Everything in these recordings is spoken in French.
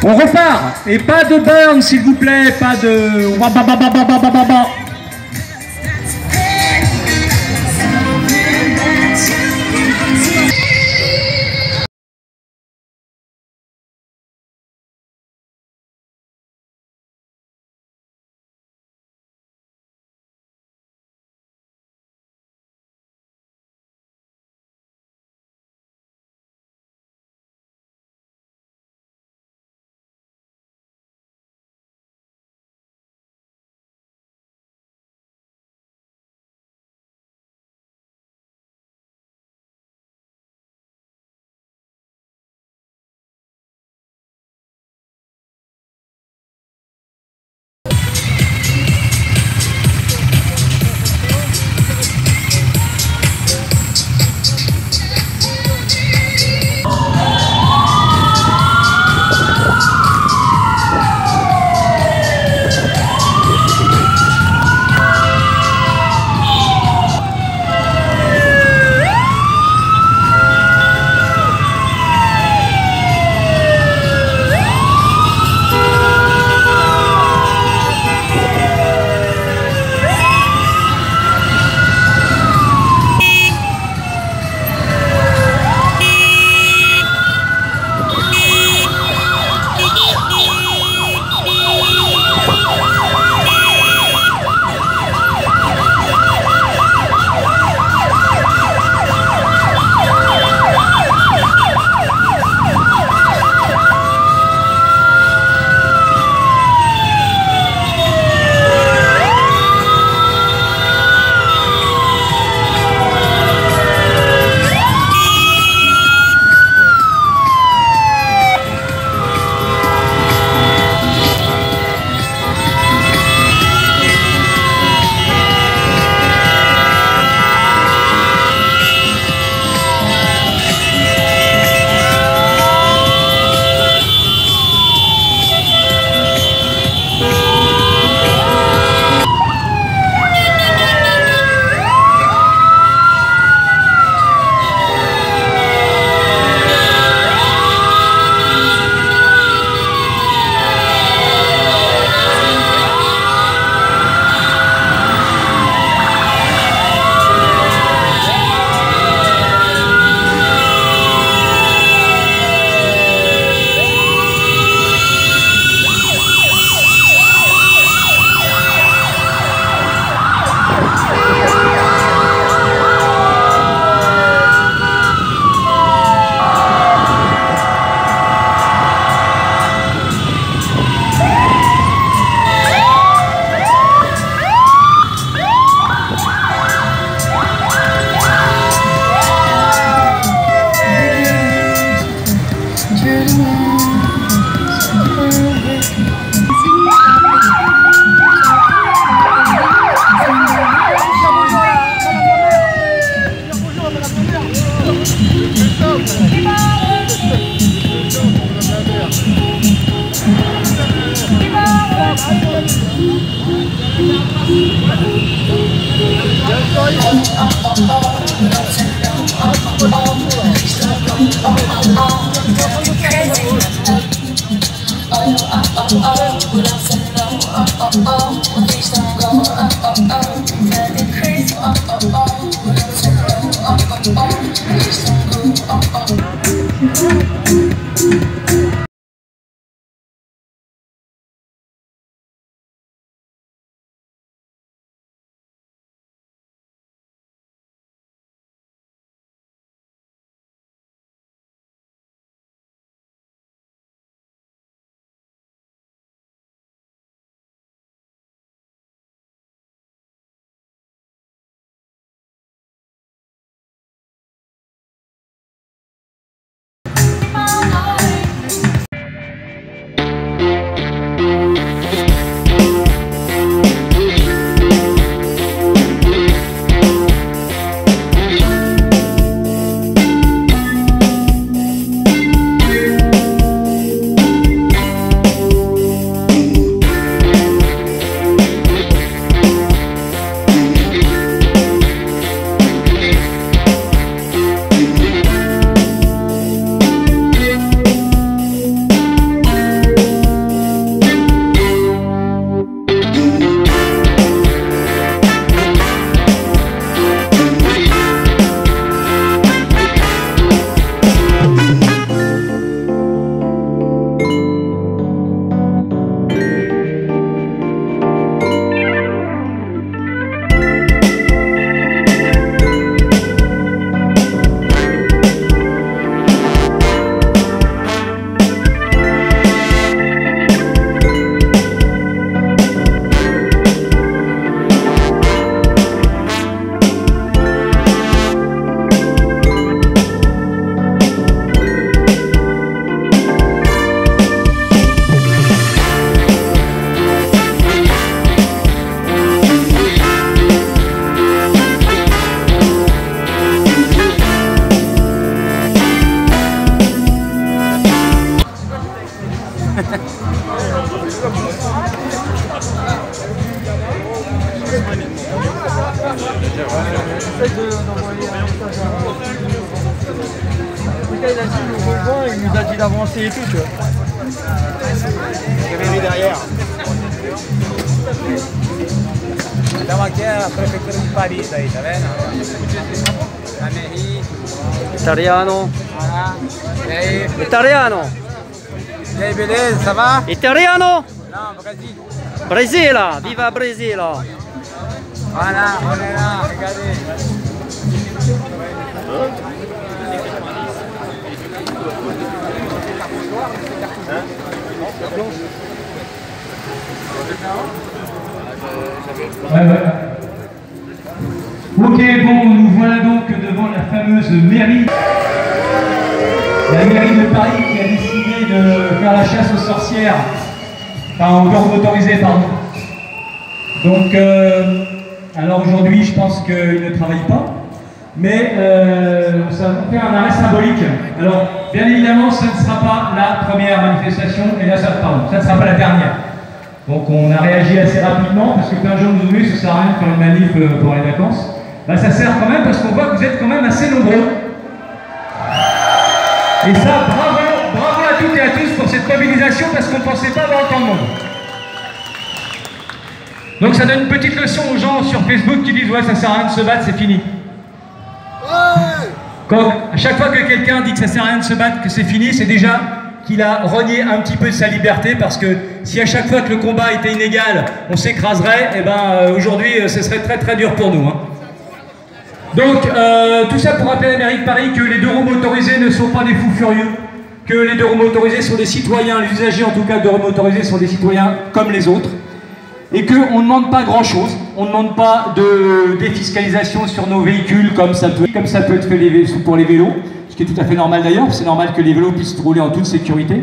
On repart. Et pas de burn, s'il vous plaît. Pas de... Il nous a dit d'avancer et tout, tu vois. Je vais derrière. Siamo anche alla prefettura di Parigi, aí, tá vendo? La mairie. Italiano. Voilà. E aí? Italiano. E aí, beleza? Ça va? Italiano. Non, Brasil. Brasile, viva Brasile. Voilà, on est là, regardez. Ok, bon, nous voilà donc devant la fameuse mairie. La mairie de Paris qui a décidé de faire la chasse aux sorcières. Enfin, aux corps motorisés, pardon. Donc, alors aujourd'hui, je pense qu'ils ne travaillent pas. Mais ça va faire un arrêt symbolique. Alors, bien évidemment, ce ne sera pas la première manifestation, et là, ça ne sera pas la dernière. Donc, on a réagi assez rapidement, parce que plein de gens nous ont dit que ça ne sert à rien de faire une manif pour les vacances. Bah, ça sert quand même, parce qu'on voit que vous êtes quand même assez nombreux. Et ça, bravo à toutes et à tous pour cette mobilisation, parce qu'on ne pensait pas avoir autant de monde. Donc, ça donne une petite leçon aux gens sur Facebook qui disent « Ouais, ça sert à rien de se battre, c'est fini ». À chaque fois que quelqu'un dit que ça sert à rien de se battre, que c'est fini, c'est déjà qu'il a renié un petit peu de sa liberté, parce que si à chaque fois que le combat était inégal, on s'écraserait, et ben aujourd'hui ce serait très très dur pour nous. Hein. Donc tout ça pour rappeler à la mairie de Paris que les deux roues motorisés ne sont pas des fous furieux, que les deux roues motorisés sont des citoyens, les usagers en tout cas de roues motorisés sont des citoyens comme les autres. Et qu'on ne demande pas grand-chose, on ne demande pas de défiscalisation sur nos véhicules comme ça peut être fait pour les vélos, ce qui est tout à fait normal d'ailleurs, c'est normal que les vélos puissent rouler en toute sécurité.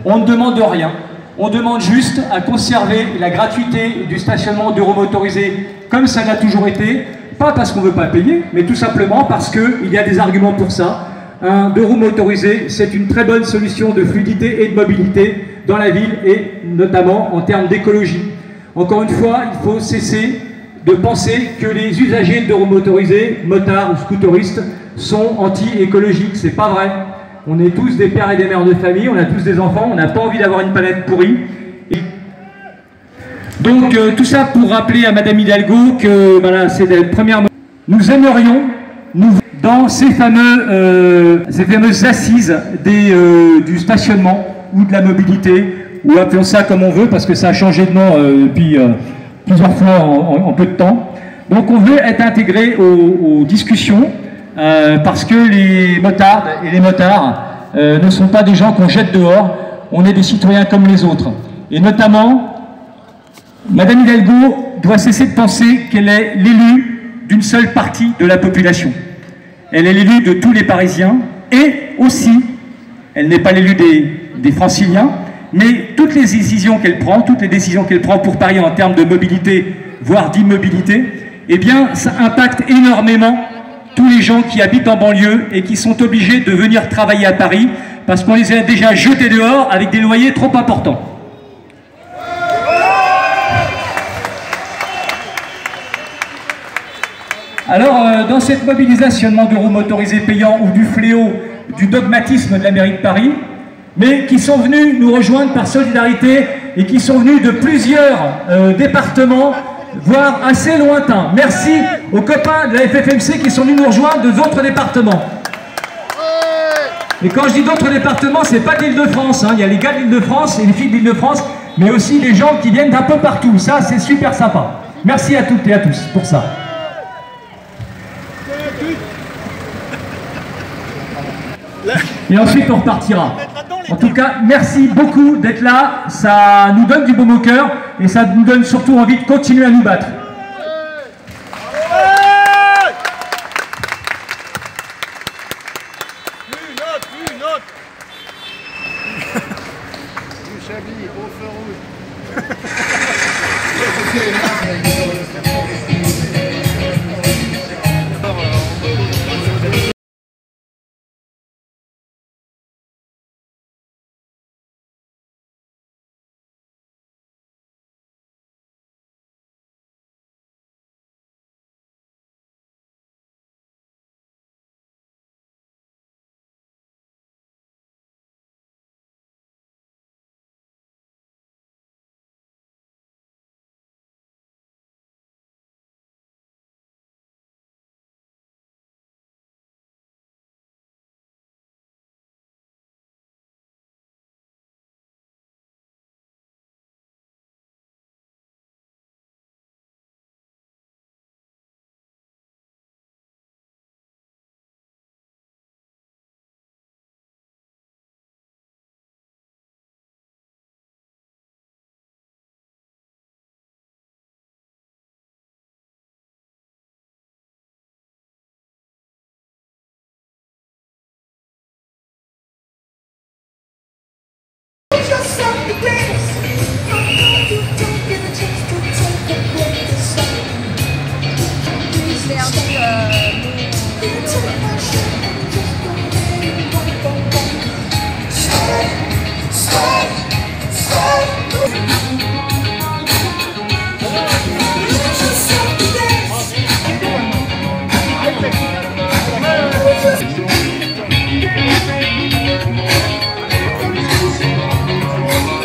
On ne demande rien, on demande juste à conserver la gratuité du stationnement d'euromotorisés comme ça l'a toujours été, pas parce qu'on ne veut pas payer, mais tout simplement parce qu'il y a des arguments pour ça. Un deux roues motorisé, c'est une très bonne solution de fluidité et de mobilité dans la ville et notamment en termes d'écologie. Encore une fois, il faut cesser de penser que les usagers de roues motorisés, motards ou scooteristes, sont anti-écologiques. C'est pas vrai. On est tous des pères et des mères de famille, on a tous des enfants, on n'a pas envie d'avoir une planète pourrie. Donc tout ça pour rappeler à Madame Hidalgo que voilà, c'est la première. Nous aimerions, dans ces fameuses assises du stationnement ou de la mobilité, ou appelons ça comme on veut, parce que ça a changé de nom depuis plusieurs fois en peu de temps. Donc on veut être intégré aux discussions, parce que les motardes et les motards ne sont pas des gens qu'on jette dehors, on est des citoyens comme les autres. Et notamment, Madame Hidalgo doit cesser de penser qu'elle est l'élue d'une seule partie de la population. Elle est l'élue de tous les Parisiens, et aussi, elle n'est pas l'élue des Franciliens, mais toutes les décisions qu'elle prend, pour Paris en termes de mobilité, voire d'immobilité, eh bien, ça impacte énormément tous les gens qui habitent en banlieue et qui sont obligés de venir travailler à Paris parce qu'on les a déjà jetés dehors avec des loyers trop importants. Alors, dans cette mobilisation de roues motorisés payants ou du fléau du dogmatisme de la mairie de Paris, mais qui sont venus nous rejoindre par solidarité et qui sont venus de plusieurs départements, voire assez lointains. Merci aux copains de la FFMC qui sont venus nous rejoindre d'autres départements. Et quand je dis d'autres départements, c'est pas de l'Île-de-France, hein. Il y a les gars de l'Île-de-France et les filles de l'Île-de-France, mais aussi les gens qui viennent d'un peu partout. Ça, c'est super sympa. Merci à toutes et à tous pour ça. Et ensuite on repartira. En tout cas, merci beaucoup d'être là, ça nous donne du baume au cœur et ça nous donne surtout envie de continuer à nous battre. Une autre Du Chablis, au feu rouge.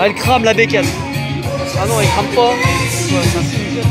Ah, elle crame la bécane. Ah non, elle crame pas. Ouais, c'est un signe.